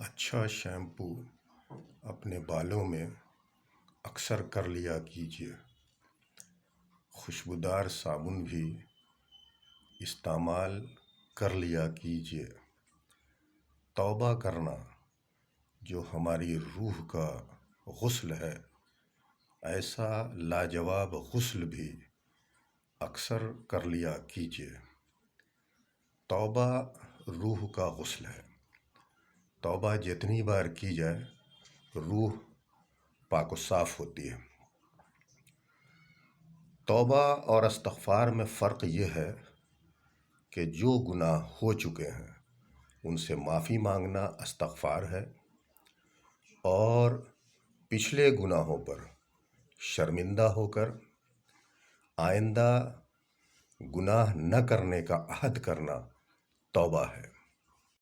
اچھا شیمپو اپنے بالوں میں اکثر کر لیا کیجیے۔ خوشبودار صابن بھی استعمال کر لیا کیجیے۔ توبہ کرنا جو ہماری روح کا غسل ہے، ایسا لاجواب غسل بھی اکثر کر لیا کیجیے۔ توبہ روح کا غسل ہے۔ توبہ جتنی بار کی جائے روح پاک و صاف ہوتی ہے۔ توبہ اور استغفار میں فرق یہ ہے کہ جو گناہ ہو چکے ہیں ان سے معافی مانگنا استغفار ہے، اور پچھلے گناہوں پر شرمندہ ہو کر آئندہ گناہ نہ کرنے کا عہد کرنا توبہ ہے۔